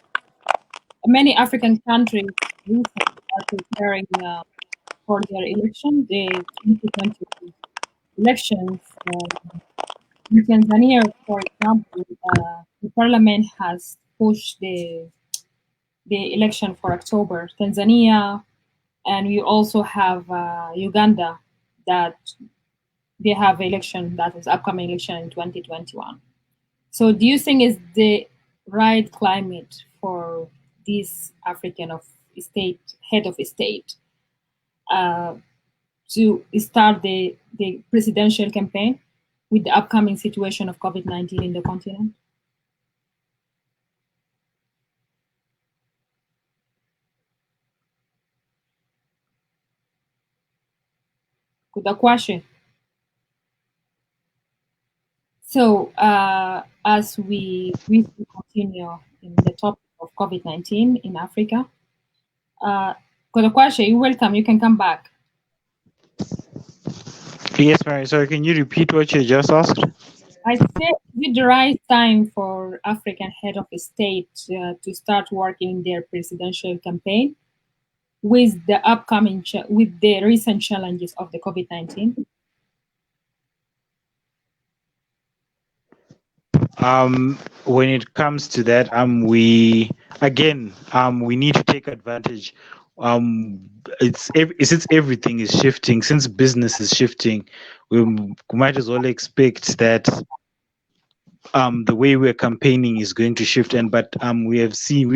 Many African countries recently are preparing for their election, the 2020 elections. In Tanzania, for example, the parliament has pushed the election for October. Tanzania, and we also have Uganda, that they have election, that is upcoming election in 2021. So do you think is the right climate for this African of state, head of state, to start the presidential campaign with the upcoming situation of COVID-19 in the continent? Good question. So as we continue in the topic of COVID-19 in Africa, Kodakwashi, you're welcome. You can come back. Yes, Mary. Sorry, can you repeat what you just asked? I said, is it the right time for African head of state to start working their presidential campaign with the upcoming, with the recent challenges of the COVID-19? When it comes to that, we need to take advantage. Since everything is shifting, since business is shifting, we might as well expect that the way we're campaigning is going to shift. But we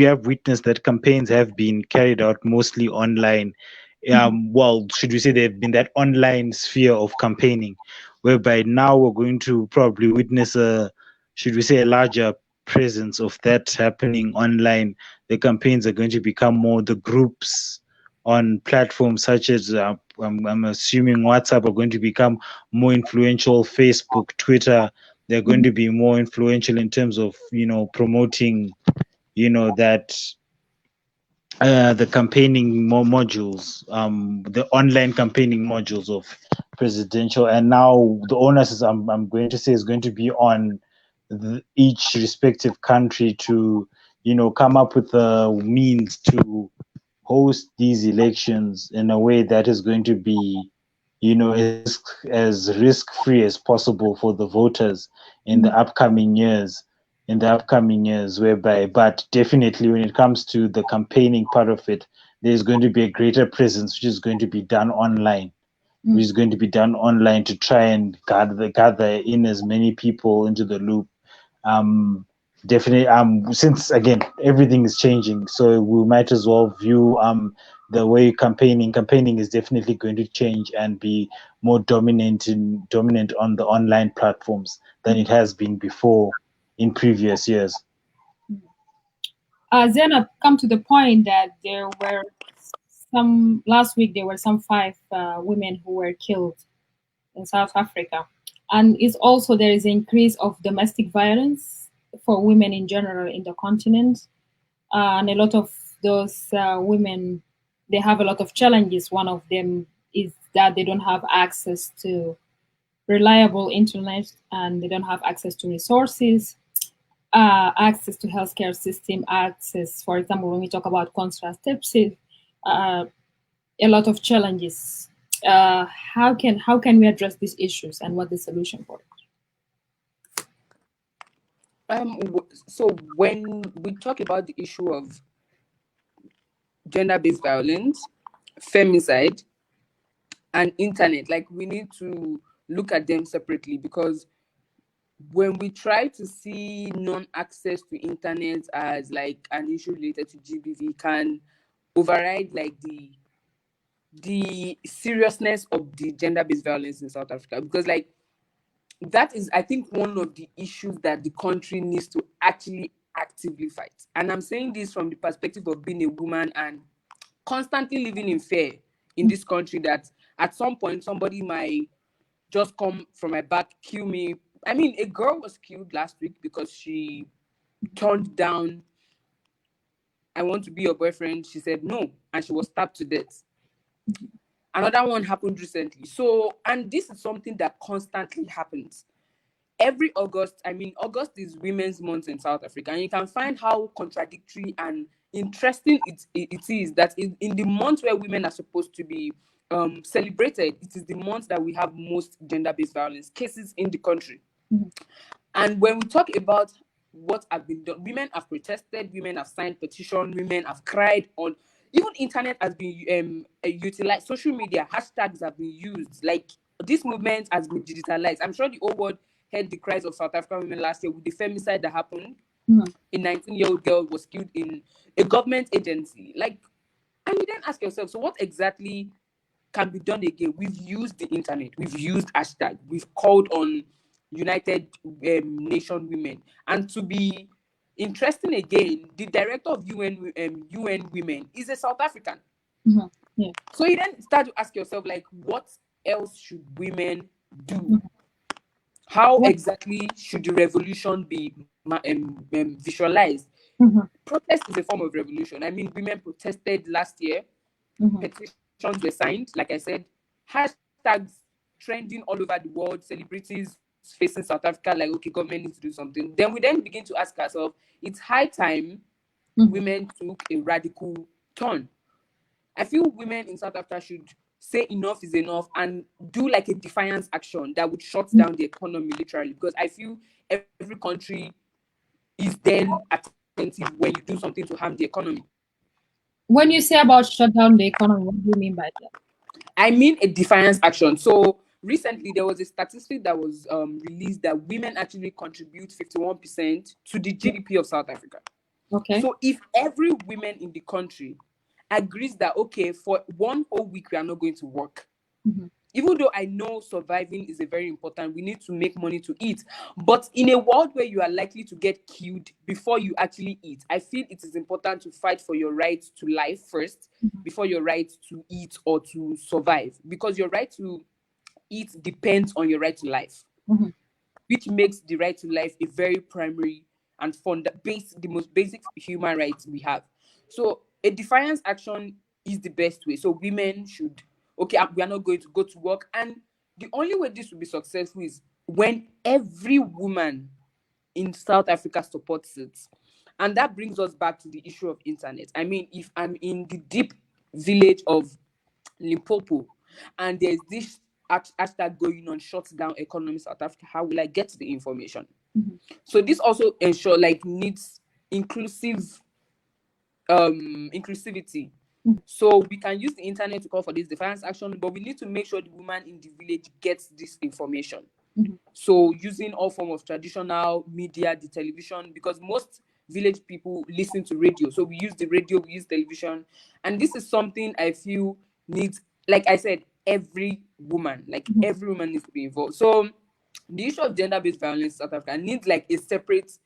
have witnessed that campaigns have been carried out mostly online. Well, should we say they've been that online sphere of campaigning, whereby now we're going to probably witness a larger presence of that happening online. The campaigns are going to become more the groups on platforms such as I'm assuming WhatsApp are going to become more influential. Facebook, Twitter, they're going to be more influential in terms of promoting that the campaigning modules, the online campaigning modules of presidential. And now the onus is, I'm going to say, is going to be on each respective country to come up with a means to host these elections in a way that is going to be as risk-free as possible for the voters in the upcoming years. Whereby, but definitely when it comes to the campaigning part of it, there's going to be a greater presence which is going to be done online, to try and gather in as many people into the loop. Definitely, since again everything is changing, so we might as well view the way campaigning is definitely going to change and be more dominant on the online platforms than it has been before in previous years. Zainab, come to the point that there were last week there were some 5 women who were killed in South Africa, and it's also there is an increase of domestic violence for women in general in the continent, and a lot of those women, they have a lot of challenges. One of them is that they don't have access to reliable internet, and they don't have access to resources, access to healthcare system, access, for example, when we talk about contraceptives, a lot of challenges. How can we address these issues, and what the solution for it? So when we talk about the issue of gender-based violence, femicide, and internet. Like, we need to look at them separately, because when we try to see non-access to internet as like an issue related to GBV, can override like the seriousness of the gender-based violence in South Africa. Because like, that is, I think, one of the issues that the country needs to actually actively fight. And I'm saying this from the perspective of being a woman and constantly living in fear in this country, that at some point somebody might just come from my back, kill me. I mean, a girl was killed last week because she turned down, "I want to be your boyfriend." She said no, and she was stabbed to death. Another one happened recently. So, and this is something that constantly happens every August. I mean, August is Women's Month in South Africa, and you can find how contradictory and interesting it is that in the month where women are supposed to be celebrated, it is the month that we have most gender-based violence cases in the country. Mhm. And when we talk about what have been done, women have protested, women have signed petitions, women have cried on. Even internet has been utilized, social media hashtags have been used. Like, this movement has been digitalized. I'm sure the whole world heard the cries of South African women last year with the femicide that happened. Mhm. A 19-year-old girl was killed in a government agency. Like, and you then ask yourself, so what exactly can be done again? We've used the internet, we've used hashtag, we've called on United Nation women. And to be interesting again, the director of UN Women is a South African. Mhm. Yeah. So you then start to ask yourself, like, what else should women do? Mhm. How What? exactly should the revolution be visualized? Mhm. Protest is a form of revolution. I mean, women protested last year, Mhm. petitions were signed, like I said, hashtags trending all over the world, celebrities facing South Africa, like, okay, government needs to do something. Then we then begin to ask ourselves, it's high time Mhm. women took a radical turn. I feel women in South Africa should say enough is enough and do like a defiance action that would shut down the economy literally. Because I feel every country is then attentive when you do something to harm the economy. When you say about shut down the economy, what do you mean by that? I mean a defiance action. So recently there was a statistic that was released that women actually contribute 51% to the GDP of South Africa. Okay. So if every woman in the country agrees that, okay, for one whole week we are not going to work, Mhm. even though I know surviving is a very important, we need to make money to eat. But in a world where you are likely to get killed before you actually eat, I feel it is important to fight for your right to life first before your right to eat or to survive. Because your right to eat depends on your right to life, Mhm. which makes the right to life a very primary and the most basic human rights we have. So a defiance action is the best way. So women should, okay, we are not going to go to work. And the only way this will be successful is when every woman in South Africa supports it. And that brings us back to the issue of internet. I mean, if I'm in the deep village of Limpopo and there's this hashtag going on, shuts down economy South Africa, how will I get the information? Mhm. So this also ensure like needs inclusivity. Mhm. So we can use the internet to call for this defiance action, but we need to make sure the woman in the village gets this information. Mhm. So using all form of traditional media, the television, because most village people listen to radio. So we use the radio, we use television. And this is something I feel needs, like I said, every woman needs to be involved. So the issue of gender-based violence in South Africa needs like a separate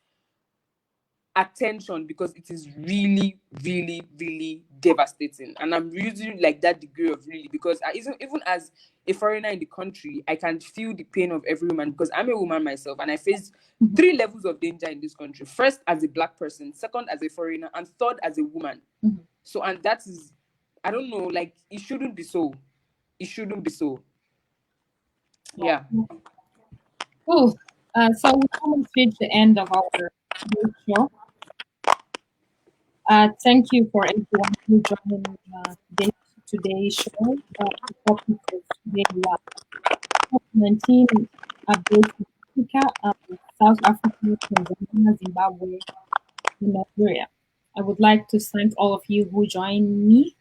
attention, because it is really, really, really devastating. And I'm using like that degree of really, because even as a foreigner in the country, I can feel the pain of every woman, because I'm a woman myself and I face 3 levels of danger in this country. First, as a Black person, second, as a foreigner, and third, as a woman. Mhm. So, and that is, I don't know, like, it shouldn't be so. It shouldn't be so. Yeah. Cool. So we almost reached the end of our today's show. Thank you for everyone who joined today's show. The topic of today was COVID-19 updates in Africa, South Africa, Tanzania, Zimbabwe, and Nigeria. I would like to thank all of you who joined me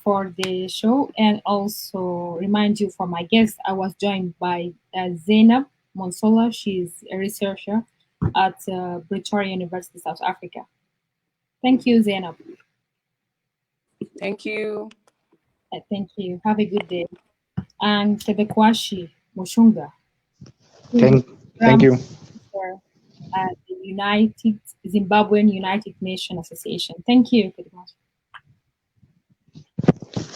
for the show, and also remind you for my guest, I was joined by Zainab Monsola. She's a researcher at Pretoria University, South Africa. Thank you, Zainab. Thank you. Thank you. Have a good day. And Tebekwashi Mushunga, Thank you. for the Zimbabwean United Nations Association. Thank you.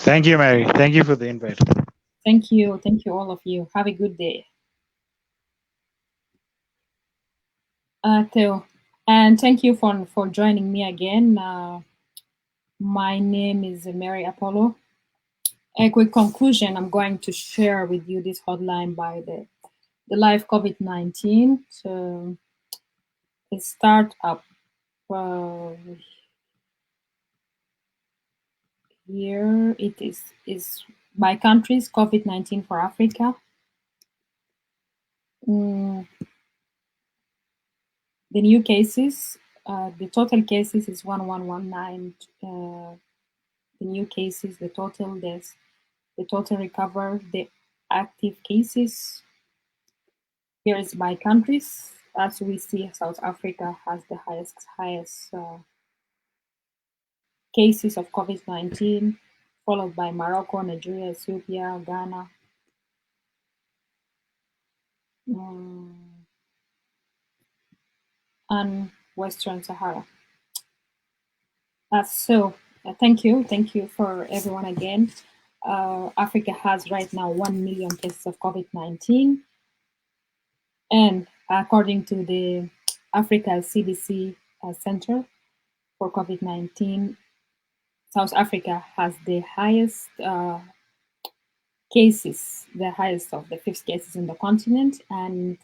Thank you, Mary. Thank you for the invite. Thank you. Thank you, all of you. Have a good day. Theo, and thank you for joining me again. My name is Mary Apollo. A quick conclusion, I'm going to share with you this hotline by the live COVID-19. So it start up here. It is by countries, COVID-19 for Africa. The new cases, the total cases is 1119. The new cases, the total deaths, the total recovered, the active cases. Here is by countries. As we see, South Africa has the highest cases of COVID-19, followed by Morocco, Nigeria, Ethiopia, Ghana, and Western Sahara. Thank you for everyone again. Africa has right now 1 million cases of COVID-19, and according to the Africa CDC Center for COVID-19, South Africa has the highest cases, the highest of the 5th cases in the continent, and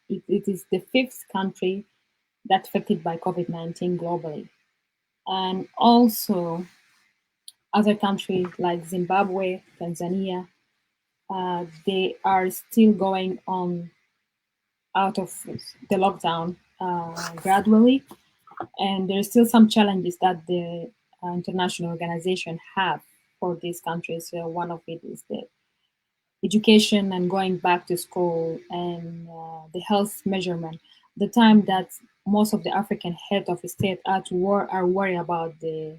it is the 5th country that's affected by COVID-19 globally. And also other countries like Zimbabwe, Tanzania, they are still going on out of the lockdown gradually, and there are still some challenges that the international organization have for these countries. One of it is the education and going back to school, and the health measurement. The time that most of the African head of state are worried about the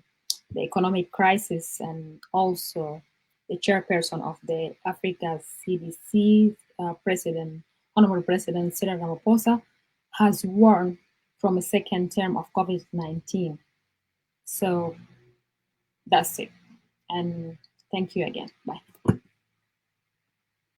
economic crisis, and also the chairperson of the Africa CDC, Honorable President Cyril Ramaphosa, has warned from a second term of COVID-19. So that's it. And thank you again. Bye.